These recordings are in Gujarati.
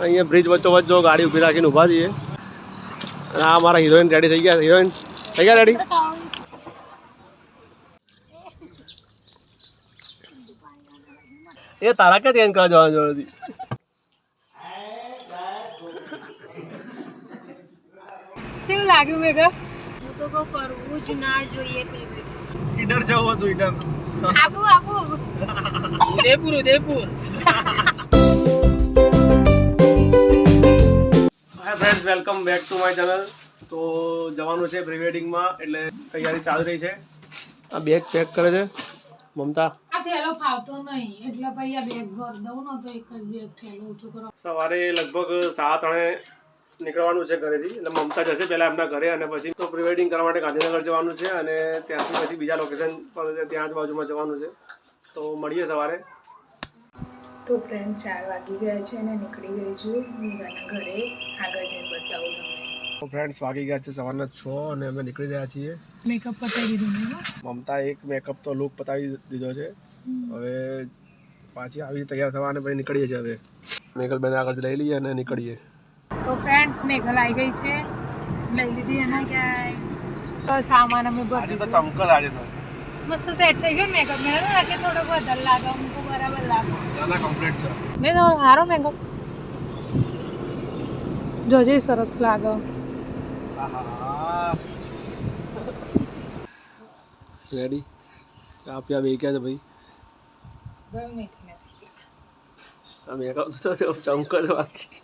અહીંયા બ્રિજ વચ્ચોવચ્ચ જો ગાડી ઊભી રાખીને ઊભા છીએ. આ અમારા હિરોઈન રેડી થઈ ગયા. હિરોઈન થઈ ગયા રેડી? એ તારા ક્યાં ચેન્જ કરવા જવાનું જોડેથી? કેવું લાગ્યું મેઘા? હું તો કહું કરવું જ ના જોઈએ પેમેન્ટ. ઈડર જવું હતું ઈડર. આપો Udaipur. Hi friends, welcome back to my channel. તો જવાનું છે પ્રી વેડિંગમાં, એટલે તૈયારી ચાલી રહી છે. આ બેગ પેક કરે છે મમતા. આ થેલો ફાવતો નહીં એટલે ભાઈ આ બેગ ભર દઉં ને તો એક જ બેગ થેલો ઓછું કરો. સવારે લગભગ 7:30 નીકળવાનું છે ઘરેથી. એટલે મમતા જશે પહેલાં એમના ઘરે, અને પછી તો પ્રી વેડિંગ કરવા માટે ગાંધીનગર જવાનું છે, અને ત્યાંથી પછી બીજા લોકેશન પર ત્યાં જ બાજુમાં જવાનું છે. તો મળીએ સવારે. તો ફ્રેન્ડ 4 વાગી ગયા છે અને નીકળી ગઈ છું મેઘાના ઘરે. આગળ જઈને બતાવું તમને. તો ફ્રેન્ડ્સ વાગી ગયા છે સવારના 6 અને અમે નીકળી રહ્યા છીએ. મેકઅપ પતાવી દીધું મેં. મમતા એક મેકઅપ તો લુક પતાવી દીધો છે. હવે પાછી આવી તૈયાર થવા અને પછી નીકળીએ છીએ. હવે મેઘલબેન આગળ લઈ લઈએ અને નીકળીએ. તો ફ્રેન્ડ્સ મેઘલ આવી ગઈ છે, લઈ લીધી એના ક્યાંય તો સામાન અમે આજે તો બધું ચમકલ. આજે તો મસ્ત સેટ થઈ ગયો મેકઅપ. મેં લાગે થોડો વધારે લાગે, અમુક બરાબર લાગે. નાના કમ્પ્લીટ છે. નહીં તો સારો મેકઅપ જોજે, સરસ લાગે. રેડી? ચા પીવા બે ક્યાં છે ભાઈ? આ મેકઅપ તો ચમકલ બાકી.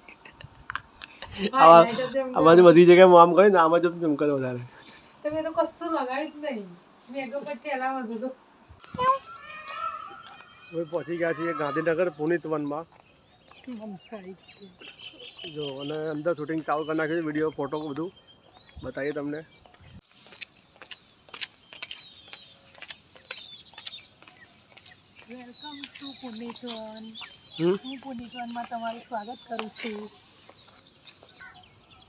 આ બાજુ બધી જગ્યાએ આમ કહે ને, આમાં જ ચમકલ વધારે. તમે તો કશું લગાવ્યું જ નહીં. મેકઅપ પર ઠેલામાં બધું. હવે પહોંચી ગયા છીએ ગાંધીનગર પુનિત વનમાં. જો અને અંદર શૂટિંગ ચાલુ કરી નાખ્યું છે. વિડીયો ફોટો બધું બતાવીએ તમને. Welcome to Punit one. હું પુનિત વનમાં તમારું સ્વાગત કરું છું.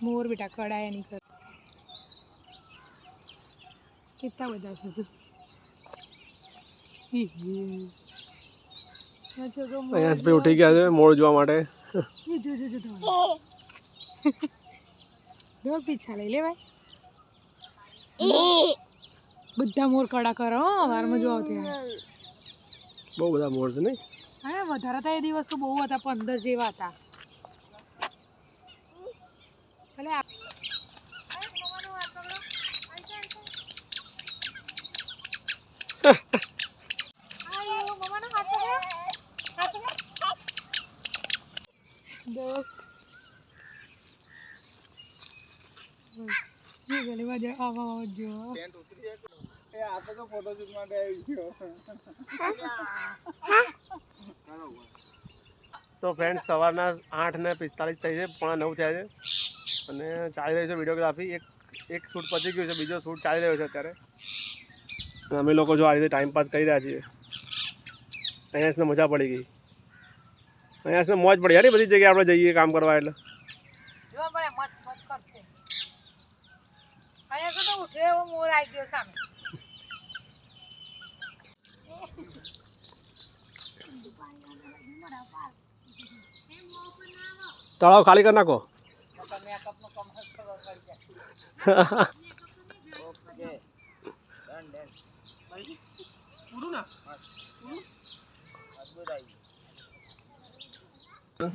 મોર બેટા કડાય નહીં કર. કેટલા બધા છે જો. અહીંયા ઉઠી ગયા છે મોર જોવા માટે. જો પીછા લઈ લે ભાઈ. બધા મોર કડા કરો વારમાં જો આવતા. બહુ બધા મોર છે નહીં? હા વધારે હતા એ દિવસ તો બહુ હતા, 15 જેવા હતા. તો ફ્રેન્ડ સવારના 8:45 થઈ છે, 8:45 થયા છે, અને ચાલી રહ્યું છે વિડીયોગ્રાફી. એક શૂટ પતી ગયું છે, બીજો શૂટ ચાલી રહ્યો છે અત્યારે. અમે લોકો જો આ રીતે ટાઈમ પાસ કરી રહ્યા છીએ. અહીંયા મજા પડી ગઈ. અહીંયા મોજ પડી યાર. બધી જગ્યાએ આપણે જઈએ કામ કરવા એટલે તળાવ ખાલી કરી નાખો.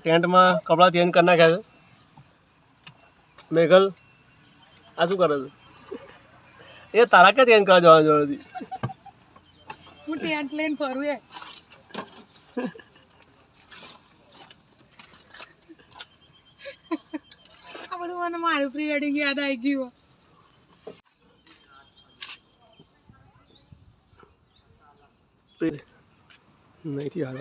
ટેન્ટમાં કપડાં ચેન્જ કરી નાખ્યા છે. મેઘલ આ શું કરે છે? એ તારા ક્યાં ચેન્જ કરવા જવાનું જોડેથી? હું ટેન્ટ લઈને ફરું એ. આ બધું મને મારું પ્રી વેડિંગ યાદ આવી ગયું. નહીંથી હાલ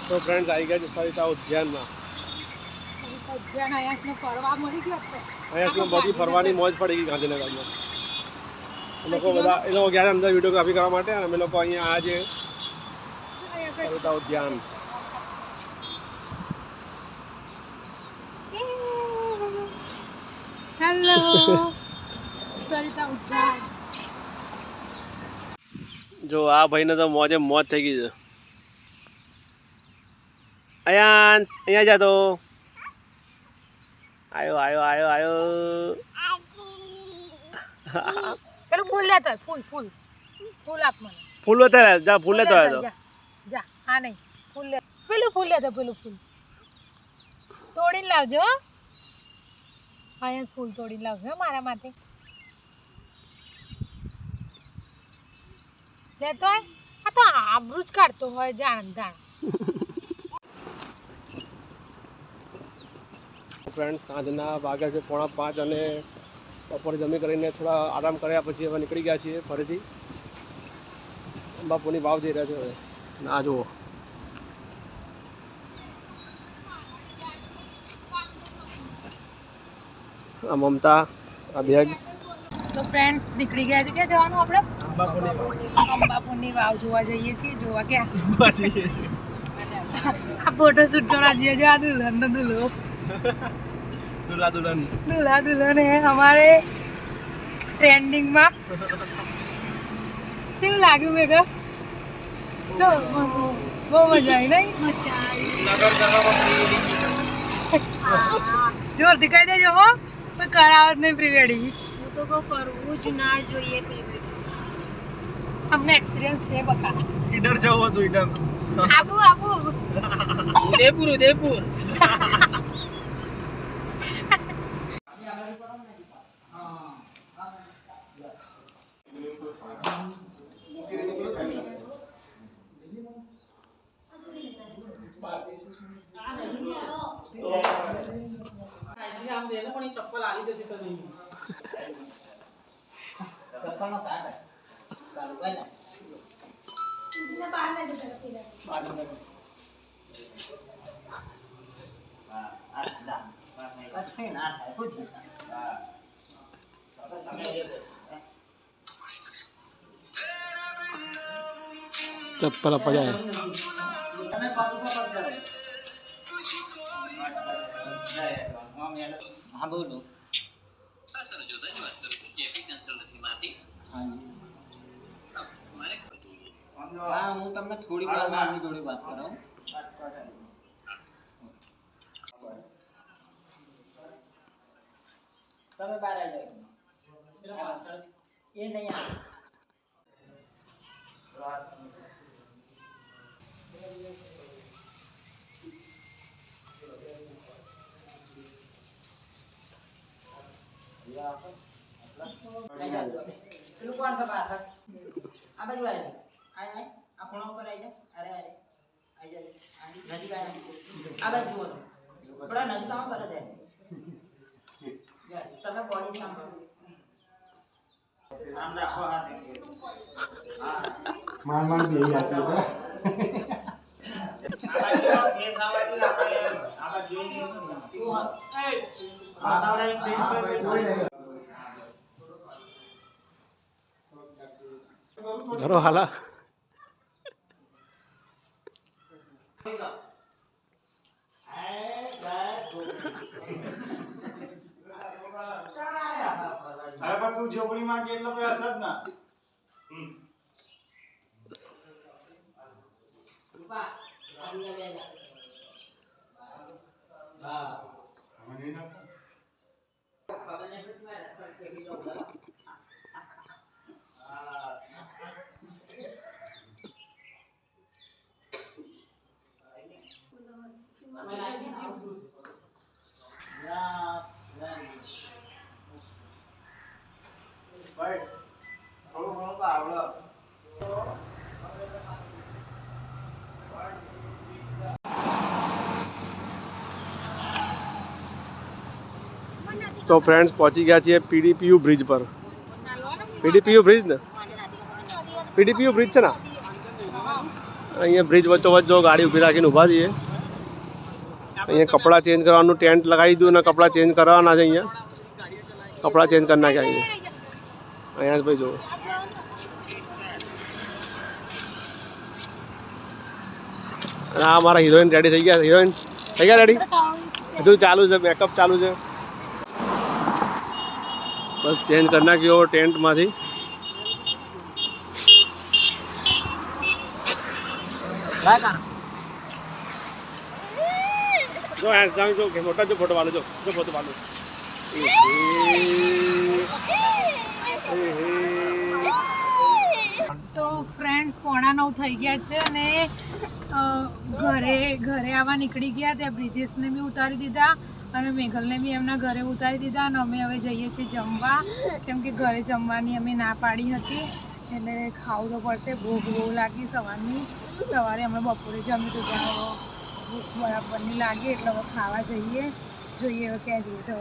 તો ફ્રેન્ડ્સ આવી ગયા છે સરિતા ઉદ્યાનમાં. અહીંયા બધી ફરવાની મોજ પડી ગઈ ગાંધીનગરમાં. લોકો બધા એ લોકો ગયા અંદર વિડીયોગ્રાફી કરવા માટે, અને અમે લોકો અહીંયા આજે સરિતા ઉદ્યાન. હેલો જો આ ભાઈને તો મોજે મોજ થઈ ગઈ છે. અયાંશ અહીંયા જા તો. આયો આયો આયો આયો. પેલું ફૂલ લેતો હોય, ફૂલ ફૂલ ફૂલ આપ મને. ફૂલ લેતો જા, ફૂલ લેતો આવ્યો. જા જા, હા નહીં ફૂલ લે, પેલું ફૂલ લેતો, પેલું ફૂલ તોડીને લાવજો હો. અહીંયા ફૂલ તોડીને લાવજો હો મારા માટે. લેતો હોય આ તો આબરૂ જ કાઢતો હોય જાણ જાણ. ફ્રેન્ડ સાંજના વાગ્યા છે 4:45 અને બપોર જમી કરીને થોડા આરામ કર્યા પછી હવે નીકળી ગયા છીએ ફરીથી બાપુની વાવ જઈ રહ્યા છે હવે. ના જુઓ આ મમતા, આ બેગ. તો ફ્રેન્ડ્સ નીકળી ગયા છે. ક્યાં જવાનું આપણે? અંબાપુરની વાવ જોવા જઈએ છીએ. જોવા ક્યાં? આ ફોટો શૂટ કરવા જઈએ છીએ. આ દુલ્હન નો દુલ્હો, દુલ્હા દુલ્હન, દુલ્હા દુલ્હન હે हमारे ट्रेंडिंग में. કેવું લાગ્યું મેઘા? તો બહુ મજા આવી નહીં? જોર દિખાઈ દેજો હો, કોઈ કરાવત નહીં પ્રી વેડિંગ. હું તો કોઈ કરવું જ ના જોઈએ પ્રી વેડિંગ. અમને એક્સપિરિયન્સ છે બકા. ઈડર જવું હતું, ઈડર. આબુ આબુ ઉદયપુર, ઉદયપુર. ચપ્પલ આલી જશે તો નહીં. ચપ્પલ નો કાટ ચાલુ કઈ ના ઇને બહાર ના જતો બહાર ના. હા આ દા બસ ના થાય પૂછી. હા બસ સમય દે. ચપ્પલ અપ જાય. તમે પાછું પર કરે. हाँ बोलो. हाँ सर जो था बात करो जेपी कंसल्टन्सीમાંથી. हाँ जी. हाँ હું તમને થોડી વાર માં આપની જોડે વાત કરાવું. તમે બહાર આવી જાઓ. પેલા પાછળ એ નહીં આવે. પેલું કોણ છે પાછળ? આ બાજુ આવી જાય. આય આ ખૂણા ઉપર આવી જાય. અરે અરે આવી જાય. નજીક આવી. આ બાજુ જુઓ. થોડા નજીક આવો કરે જાય. યસ તમે બોડી સાંભળો. આમ રાખો હાથ. હા માર માર બે આપી છે. ઘરો હાલા. હવે તું જોગણી માં કે એટલો કોઈ અસર ના. હા મને ના ભાઈ થોડું ઘણું તો આવડે. તો ફ્રેન્ડ્સ પહોંચી ગયા છીએ પીડીપીયુ બ્રિજ પર. પીડીપીયુ બ્રિજ ને, પીડીપીયુ બ્રિજ છે ને અહીંયા બ્રિજ વચ્ચોવચ્ચ જો ગાડી ઊભી રાખીને ઊભા છીએ. અહીંયા કપડાં ચેન્જ કરવાનું ટેન્ટ લગાવી દીધું અને કપડાં ચેન્જ કરવાના છે. અહીંયા કપડાં ચેન્જ કરી નાખ્યા. અહીંયા ભાઈ જુઓ. અને આ મારા હિરોઈન રેડી થઈ ગયા. હિરોઈન થઈ ગયા રેડી? હજુ ચાલુ છે, મેકઅપ ચાલુ છે. બસ ચેન્જ કરી નાખ્યો ટેન્ટમાંથી. જો હેન્ડસમ જો કે મોટા જો ફોટો વાળો જો ફોટો વાળો. તો ફ્રેન્ડ્સ 8:45 થઈ ગયા છે અને ઘરે આવવા નીકળી ગયા. ત્યાં બ્રિજેશને બી ઉતારી દીધા અને મેઘલને બી એમના ઘરે ઉતારી દીધા અને અમે હવે જઈએ છીએ જમવા, કેમ કે ઘરે જમવાની અમે ના પાડી હતી એટલે ખાવું તો પડશે. ભૂખ બહુ લાગી સવારે અમે બપોરે જમી તો ભૂખ બરાબરની લાગી એટલે હવે ખાવા જઈએ. જોઈએ હવે ક્યાં જઈએ તો